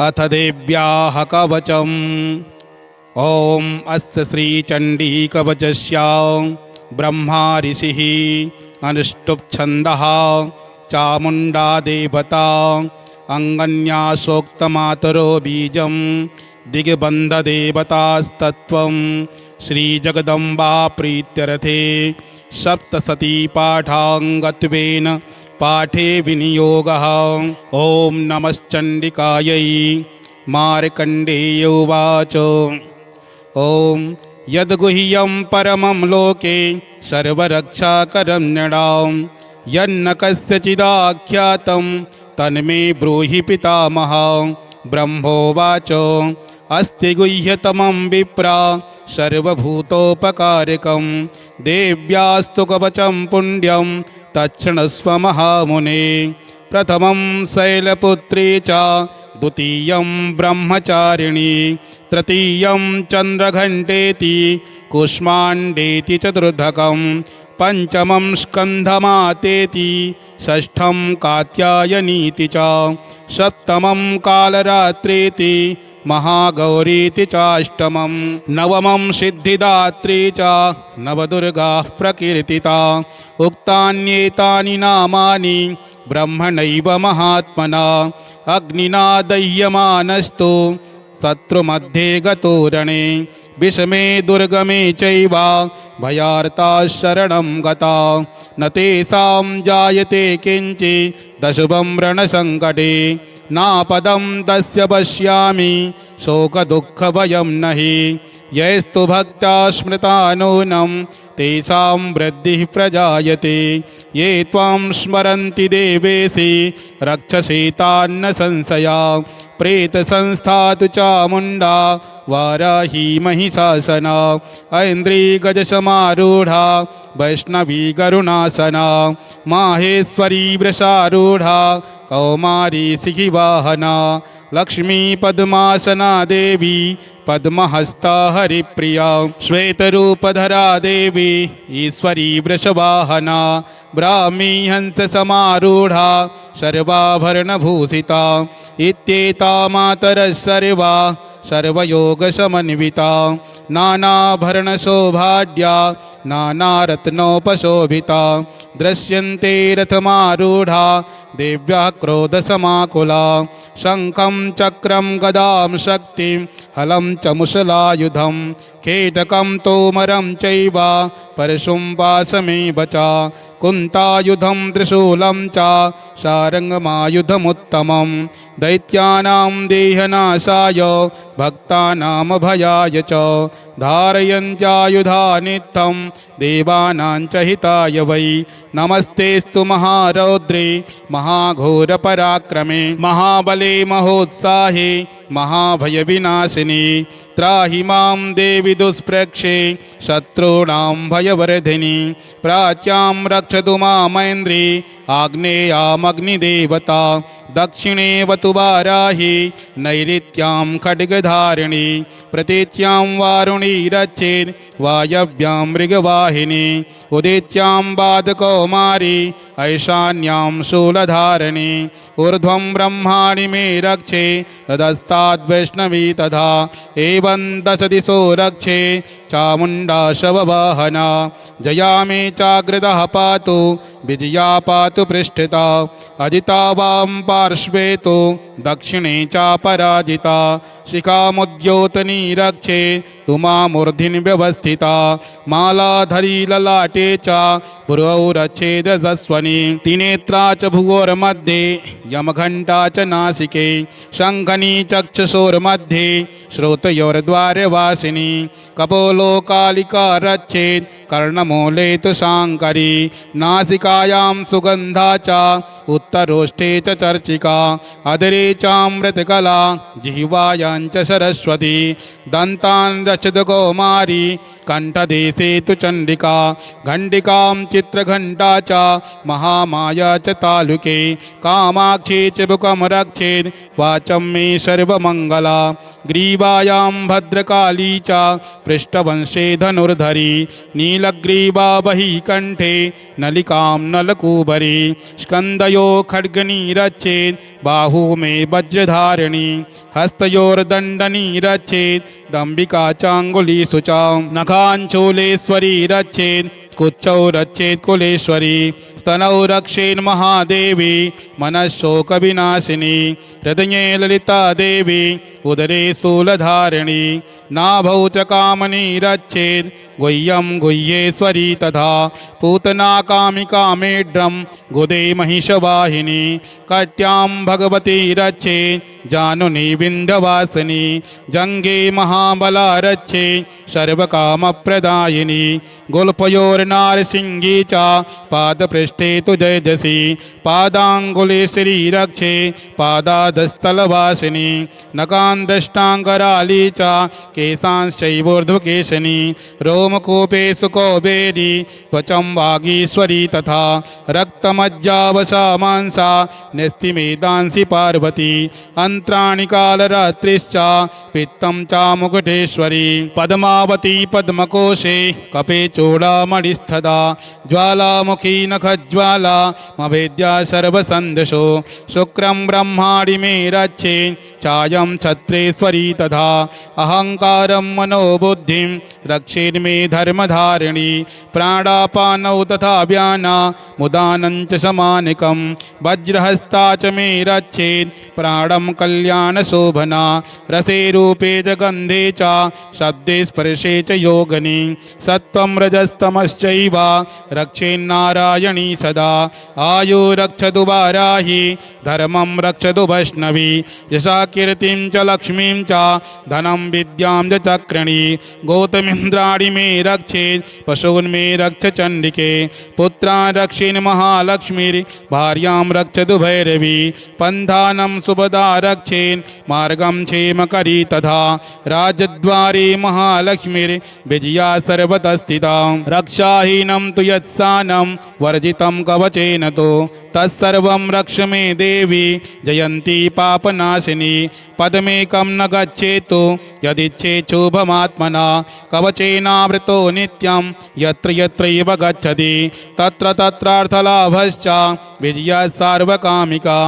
अथ देव्याः कवचम्। ॐ अस्य श्रीचण्डीकवचस्य ब्रह्मा ऋषिः अनुष्टुप् छन्दः चामुण्डा देवता अङ्गन्यासोक्तमातरो बीजं दिग्बन्धदेवतास्तत्त्वं श्रीजगदम्बा प्रीत्यर्थे सप्तशती पाठाङ्गत्वेन पाठे विनियोगः। ॐ नमश्चण्डिकायै। मार्कण्डेय उवाच। ॐ यद्गुह्यं परमं लोके सर्वरक्षाकरं नृणां यन्न कस्यचिदाख्यातं तन्मे ब्रूहि पितामह। ब्रह्मोवाच। अस्ति गुह्यतमं विप्रा सर्वभूतोपकारकं देव्यास्तु कवचं पुण्यं तच्छृणुस्व महामुने। प्रथमं शैलपुत्री च द्वितीयं ब्रह्मचारिणी तृतीयं चन्द्रघण्टेति कूष्माण्डेति चतुर्थकं पंचमं स्कन्धमातेति षष्ठं कात्यायनीति च सप्तमं कालरात्रीति महागौरीति चाष्टमं नवमं सिद्धिदात्री च नवदुर्गाः प्रकीर्तिता। उक्तान्येतानि नामानि ब्रह्मणैव महात्मना अग्निना दह्यमानस्तु शत्रुमध्ये गतो रणे विषमे दुर्गमे चैव भयार्ता शरणं गता न तेषां जायते किञ्चिदशुभं रणसङ्कटे नापदं तस्य पश्यामि शोकदुःखभयं नहि यैस्तु भक्त्या स्मृता नूनं तेषां वृद्धिः प्रजायते ये त्वां स्मरन्ति देवेशि रक्षसे तान्न संशया प्रेतसंस्था तु चामुण्डा वाराही महिषासना ऐन्द्री गजसमारूढा वैष्णवी गरुणासना माहेश्वरी वृषारूढा कौमारी सिंहवाहना लक्ष्मी पद्मासना देवी पद्महस्ता हरिप्रिया श्वेतरूपधरा देवी ईश्वरी वृषवाहना ब्राह्मी हंससमारूढा सर्वाभरणभूषिता इत्येता मातरः सर्वा सर्वयोगसमन्विता नानाभरणशोभाढ्या नानारत्नोपशोभिता दृश्यन्ते रथमारूढा देव्याः क्रोधसमाकुला शङ्खं चक्रं गदां शक्तिं हलं च मुसलायुधं खेटकं तोमरं चैव परशुं वासमेव च कुन्तायुधं त्रिशूलं च शारङ्गमायुधमुत्तमं दैत्यानां देहनाशाय भक्तानामभयाय च धारयन्त्यायुधा नित्यं देवानां च हिताय वै नमस्तेस्तु महारौद्रे महाघोरपराक्रमे महाबले महोत्साहे महाभयविनाशिनी त्राहि मां देवि दुष्प्रेक्षे शत्रूणां भयवर्धिनी प्राच्यां रक्षतु मामैन्द्री आग्नेयामग्निदेवता दक्षिणे वतु वाराही नैऋत्यां खड्गधारिणी प्रतीच्यां वारुणी रक्षेत् वायव्यां मृगवाहिनी उदित्यां वादकौमारी ऐशान्यां शूलधारिणी ऊर्ध्वं ब्रह्माणि मे रक्षे तदस्ताद्वैष्णवी तथा एवं दशदिशो रक्षे चामुण्डा शववाहना जया मे चाग्रदः पातु विजया पातु पृष्ठता अजिता वां पार्श्वे तु दक्षिणे चापराजिता शिखामुद्योतनी रक्षे तु मामूर्ध्नि व्यवस्थिता मालाधरी ललाटे च पुरौ रक्षेदजस्वनी त्रिनेत्रा च भुवोर्मध्ये यमघण्टा च नासिके शङ्खनी चक्षुषोर्मध्ये श्रोतयोर्द्वारवासिनी कपोलो कालिका रक्षेत् कर्णमूले तु शाङ्करी नासिकायां सुगन्धा च उत्तरोष्ठे च चर्चिका अधरे चामृतकला जिह्वायां च सरस्वती दन्तान् रक्षदकौमारी कंठदेशे तु चंडिका घंटिकां चित्रघंटा च महामाया च तालुके कामाक्षी च बुकं रक्षेत् वाचं मे सर्वमंगला ग्रीवायां भद्रकाली च पृष्ठवंशे धनुर्धरी नीलग्रीवा बहि कंठे नलिकां नलकूबरी स्कंदयो खड्गनी रचेत् बाहू मे वज्रधारिणी हस्तयोर्दंडनी रचेत् दंबिका चांगुली सुचा नखांचूलेश्वरी रचेत् कुच्छौ रचेत् कुलेश्वरी स्तनौ रक्षेन् महादेवी मनःशोकविनाशिनी हृदये ललिता देवी उदरे शूलधारिणी नाभौ च कामनी रचेत् गुह्यं गुह्येश्वरी तथा पूतना कामिका मेढ्रं गुदे महिषवाहिनी कट्यां भगवती रचेत् जानुनी विन्ध्यवासिनी जङ्गे महाबला रचेत् सर्वकामप्रदायिनी गुल्फयोर्नारसिंही च पादपृष्ठे तु जयजसी पादाङ्गुले श्रीरक्षे पादादस्थलवासिनी नकान्दष्टाङ्गराली च केशांश्चैवोर्ध्वकेशिनी रोमकूपे सुकौबेरी त्वचं वागीश्वरी तथा रक्तमज्जावसा मांसा न्यस्तिमेदांसि पार्वती अन्त्राणि कालरात्रिश्च पित्तं च मुकुटेश्वरी पद्मावती पद्मकोशे कपे चूडामणिस्थदा ज्वालामुखी नखज्वाला मवेद्या सर्वसन्दशो शुक्रं ब्रह्माणि मे रक्षे चायं छत्रेश्वरी तथा अहङ्कारं मनोबुद्धिं रक्षेन्मे धर्मधारिणी प्राणापानौ तथा व्याना मुदानं च समानिकं वज्रहस्ता च मे रक्षेत् प्राणं कल्याणशोभना रसे रूपे च गन्धे च शब्दे स्पर्शे च योगनी सत्त्वं रजस्तमश्चैव रक्षेन्नारायणी सदा आयु रक्षतु वाराहि धर्मं रक्षतु वैष्णवी यशा कीर्तिं च लक्ष्मीं च धनं विद्यां च चक्रिणी गौतमीन्द्राणि मे रक्षेत् पशून् मे रक्ष चण्डिके पुत्रान् रक्षेन् महालक्ष्मीर्भार्यां रक्षतु भैरवी पन्थानं सुभदा रक्षेन् मार्गं क्षेमकरी तथा राजद्वारे महालक्ष्मीर्विजया सर्वतस्थिता रक्षाहीनं तु यत्सानं वर्जितं कवचेन तो तत्सर्वं रक्ष मे देवी जयन्ती पापनाशिनी पदमेकं न गच्छेतु यदिच्छेत् शुभमात्मना कवचेनावृतो नित्यं यत्र यत्रैव गच्छति तत्र तत्रार्थलाभश्च विजया सार्वकामिका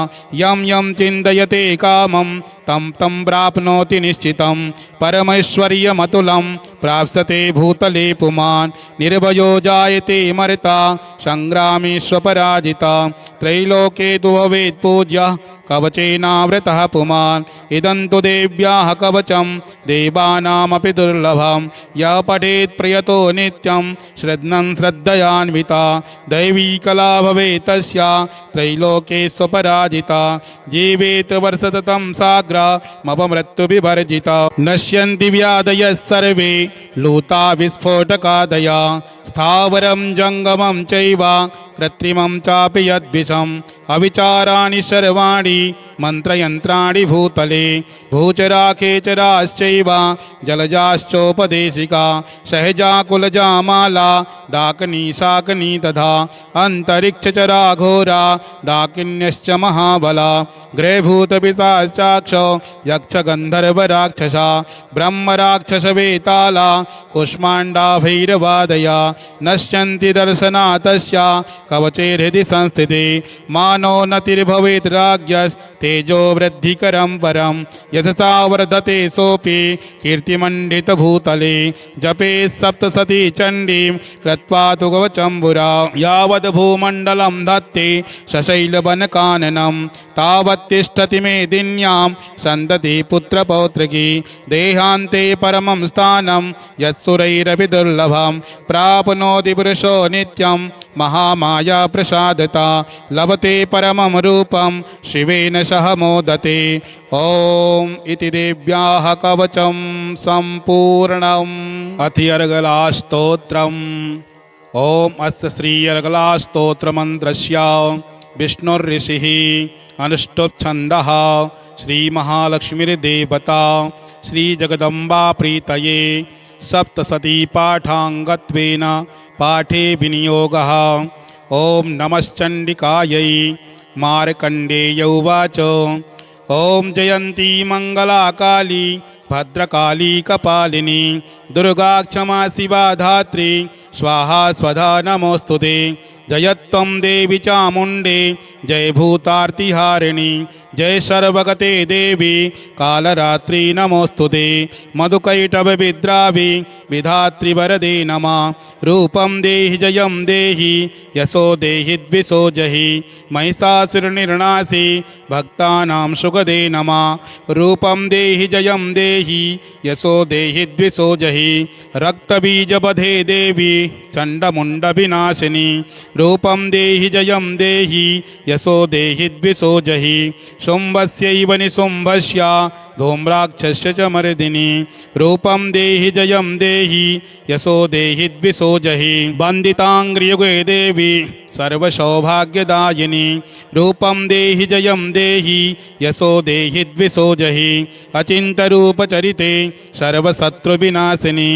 यं यं चिन्तयते कामं तं तं प्राप्नोति निश्चितं परमैश्वर्यमतुलं प्राप्स्यते भूतले पुमान् निर्भयो जायते मर्ता संग्रामे स्वपराजिता त्रैलोके तु भवेत् पूज्यः कवचेनावृतः पुमान् इदं तु देव्याः कवचं देवानामपि दुर्लभं यः पठेत् प्रयतो नित्यं श्रद्धं श्रद्धयान्विता दैवी कला भवेत् तस्य त्रैलोके स्वपराजिता जीवेत् वर्षततं साग्रमपमृत्युविवर्जिता नश्यन्ति व्याधयः सर्वे लूता विस्फोटकादया स्थावरं जङ्गमं चैव कृत्रिमं चापि यद्विषम् अविचाराणि सर्वाणि मंत्रयंत्राणि भूतले भूचरा खेचराश्चैव जलजाश्चोपदेशिका सहजा कुलजा माला डाकनी शाकनी तथा अंतरिक्षचरा घोरा डाकिन्यश्च महाबला गृहभूतपिशाचाक्षो यक्षगन्धर्वराक्षसा ब्रह्मराक्षसवेताला कुष्माण्डा भैरवादया नश्यन्ति दर्शनातस्य कवचे हृदि संस्थिते मानो नतिर्भवेत् राज्ञस् तेजो वृद्धिकरं परं यशसा वर्धते सोऽपि कीर्तिमण्डितभूतले जपे सप्तशती चण्डीं कृत्वा तु गवचम्बुरा यावद् भूमण्डलं धत्ते सशैलवनकाननं तावत् तिष्ठति मेदिन्यां सन्तति पुत्रपौत्रकी देहान्ते परमं स्थानं यत्सुरैरपि दुर्लभं प्राप्नोति पुरुषो नित्यं महामाया प्रसादता लभते परमं रूपं शिवेन सह मोदते ओम इति देव्याः कवचं सम्पूर्णम् अथिर्गलास्तोत्रम् ओम अस्य श्री अर्गलास्तोत्रमन्त्रस्य विष्णुर्ऋषिः अनुष्टुप् श्री महालक्ष्मीर्देवता श्री जगदम्बा प्रीतये सप्तशती पाठाङ्गत्वेन पाठे विनियोगः। ॐ नमश्चण्डिकायै। मार्कण्डेय उवाच ॐ जयन्ती मङ्गलाकाली भद्रकाली कपालिनी दुर्गा क्षमा शिवा धात्री स्वाहा स्वधा नमोऽस्तुते। जयत्वं देवी चामुण्डे जय भूतार्तिहारिणी जय सर्वगते देवी कालरात्रि नमोऽस्तुते। मधुकैटभविद्रावि विधात्री वरदे नमः। रूपं देहि जयं देहि यशो देहि द्विषो जहि महिषासुरनिर्नाशि भक्तानां सुखदे नमः। रूपं देहि जयं देहि यशो देहि द्विषो जहि रक्तबीजवधे देवी चण्डमुण्डविनाशिनी। रूपं देहि जयं देहि यशो देहि द्विषो जहि शुम्भस्यैव निशुम्भस्य धूम्राक्षस्य च मर्दिनी। रूपं देहि जयं देहि यशो देहि द्विषो जहि वन्दिताङ्घ्रियुगे देवी सर्वसौभाग्यदायिनी। रूपं देहि जयं देहि यशो देहि द्विषो जहि अचिन्त्यरूपचरिते सर्वशत्रुविनाशिनी।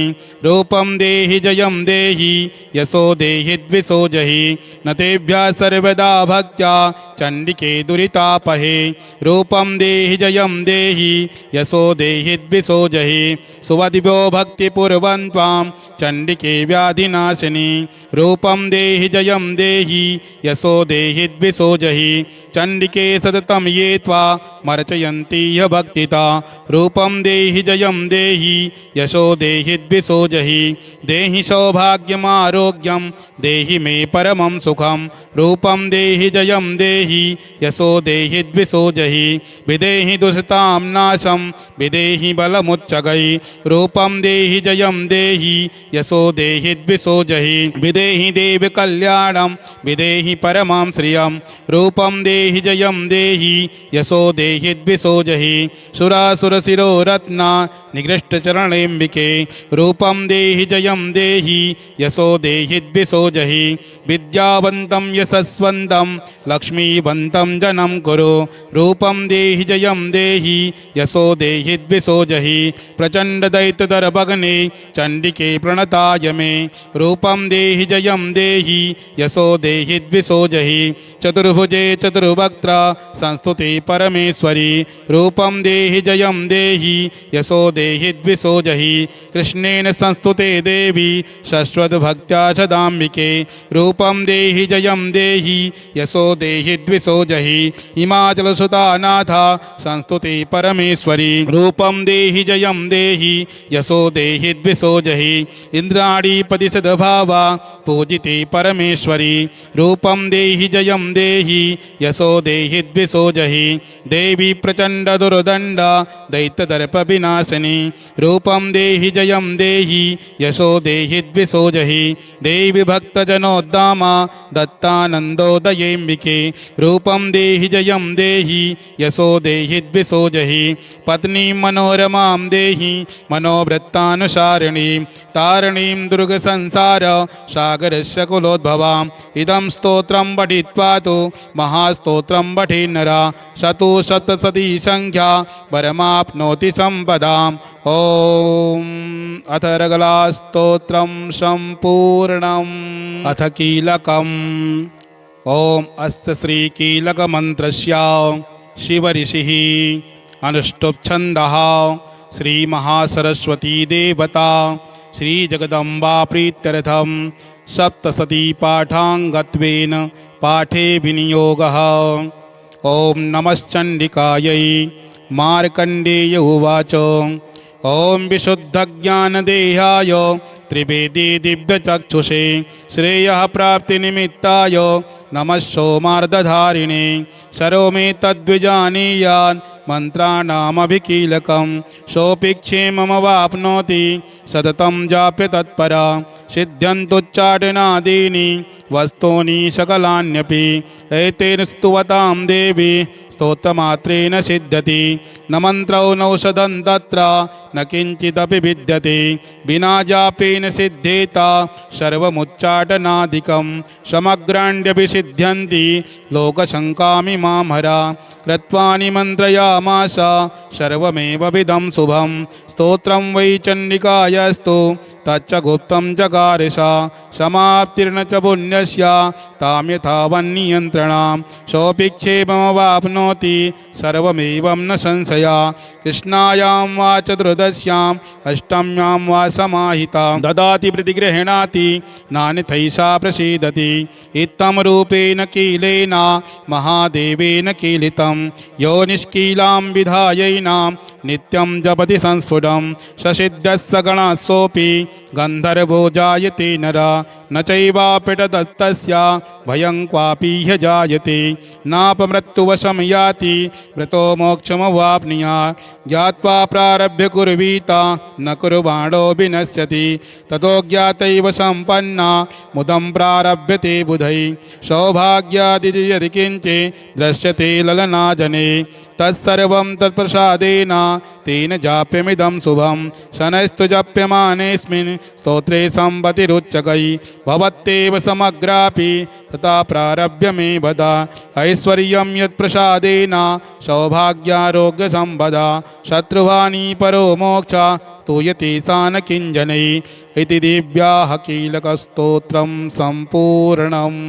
रूपं देहि जयं देहि यशो देहि द्विषो जहि न तेभ्यः सर्वदा भक्त्या चण्डिके दुरितापहे। रूपं देहि जयं देहि यशो देहि द्विषो जहि सुवदिभ्यो भक्तिपूर्वं त्वां चण्डिके व्याधिनाशिनी। रूपं देहि जयं देहि यशो देहि द्विषो जहि चण्डिके सततं ये त्वा मर्चयन्ति ह्य भक्तिता। रूपं देहि जयं देहि यशो देहि द्विषो जहि देहि सौभाग्यमारोग्यं देहि मे परमं सुखं। रूपं देहि जयं देहि यशो देहि द्विषो जहि विदेहि दुष्टां नाशं विदेहि बलमुच्चगै। रूपं देहि जयं देहि यशो देहि द्विषो जहि विदेहि देव कल्याणं विदेहि परमां श्रियं। रूपं देहि जयं देहि यशो देहि द्विषो जहि सुरासुरशिरो रत्ना निकृष्टचरणेऽम्बिके। रूपं देहि जयं देहि यशो देहि द्विषो जहि विद्यावन्तं यशस्वन्तं लक्ष्मीवन्तं जनं कुरु। रूपं देहि जयं देहि यशो देहि द्विषो जहि प्रचण्डदैत्यदर्भग्ने चण्डिके प्रणताय मे। रूपं देहि जयं देहि यशो देहि द्विषो जहि चतुर्भुजे चतुर्वक्त्र संस्तुते परमेश्वरी। रूपं देहि जयं देहि यशो देहि द्विषो जहि कृष्णेन संस्तुते देवी शश्वतभक्त्या सदाम्बिके। रूपं देहि जयं देहि यशो देहि द्विषो जहि हिमाचलसुता नाथा संस्तुते परमेश्वरी। रूपं देहि जयं देहि यशो देहि द्विषो जहि इंद्राणीपति सद्भावा पूजिते परमेश्वरी। रूपं देहि जयं देहि यशो देहि द्विषो जहि देवी प्रचण्ड दुर्दण्ड दैत्यदर्प विनाशिनी। रूपं देहि जयं देहि यशो देहि द्विषो जहि देवी भक्तजनोद्दामा दत्तानन्दोदयेऽम्बिके। रूपं देहि जयं देहि यशो देहि द्विषो जहि पत्नी मनोरमां देहि मनोवृत्तानुसारिणी तारिणीं दुर्गसंसार सागरस्य कुलोद्भवाम्। इदं स्तोत्रं पठित्वा तु महास्तोत्रं पठे नरः शतु शतशती संख्या वरमाप्नोति सम्पदाम्। ॐ अथ रगलास्तोत्रं सम्पूर्णम्। अथ कीलकम्। ॐ अस्य श्रीकीलकमन्त्रस्य शिवऋषिः अनुष्टुप् छन्दः श्रीमहासरस्वती देवता श्रीजगदम्बा प्रीत्यर्थं सप्तशती पाठाङ्गत्वेन पाठे विनियोगः। ॐ नमश्चण्डिकायै। मार्कण्डेय उवाच ॐ विशुद्धज्ञानदेहाय त्रिवेदी दिव्यचक्षुषे श्रेयः प्राप्तिनिमित्ताय नमः सोमार्धधारिणे सर्वमे तद्विजानीयान् मन्त्राणामभिकीलकं सोऽपि क्षेममवाप्नोति सततं जाप्य तत्परा सिद्ध्यन्तुच्चाटनादीनि वस्तूनि सकलान्यपि एतेन स्तुवतां देवी स्तोत्रमात्रेण सिद्ध्यति न मन्त्रौ नौषधं तत्र न किञ्चिदपि विद्यते विना जापेन सिद्धेत सर्वमुच्चाटनादिकं समग्राण्यपि सिद्ध्यन्ति लोकशङ्कामि मां हरा कृत्वा निमन्त्रयामास सर्वमेवविदं शुभं स्तोत्रं वै चण्डिकायस्तु तच्च गुप्तं जगारिष समाप्तिर्न च पुण्यस्य तां यथावन्नियन्त्रणां सोऽपिक्षेपमवाप्नोति सर्वमेवं न संशया कृष्णायां वा चतुर्दश्याम् अष्टम्यां वा समाहिता ददाति प्रतिगृह्णाति नान्यथैषा प्रसीदति इत्थं रूपेण कीलेन महादेवेन कीलितं यो निष्कीलां विधायैनां नित्यं जपति संस्फुटं ससिद्धस्य गणस्सोऽपि गन्धर्वो जायते नर न चैवापिटदत्तस्य भयं क्वापि ह्यजायते नापमृत्युवशं याति मृतो मोक्षमवाप्नुयात् ज्ञात्वा प्रारभ्य कुर्वीत न कुर्वाणो विनश्यति ततो ज्ञातैव सम्पन्ना मुदं प्रारभ्यते बुधै सौभाग्यादि यदि किञ्चित् दृश्यते ललनाजने तत्सर्वं तत्प्रसादेन तेन जाप्यमिदं शुभं शनैस्तु जप्यमानेऽस्मिन् स्तोत्रे सम्पतिरुच्चकै भवत्येव समग्रापि तथा प्रारभ्य मे वद ऐश्वर्यं यत्प्रसादेन सौभाग्यारोग्यसम्पदा शत्रुहानि परो मोक्ष स्तूयते सा न किञ्जनै इति दिव्याः कीलकस्तोत्रं सम्पूर्णम्।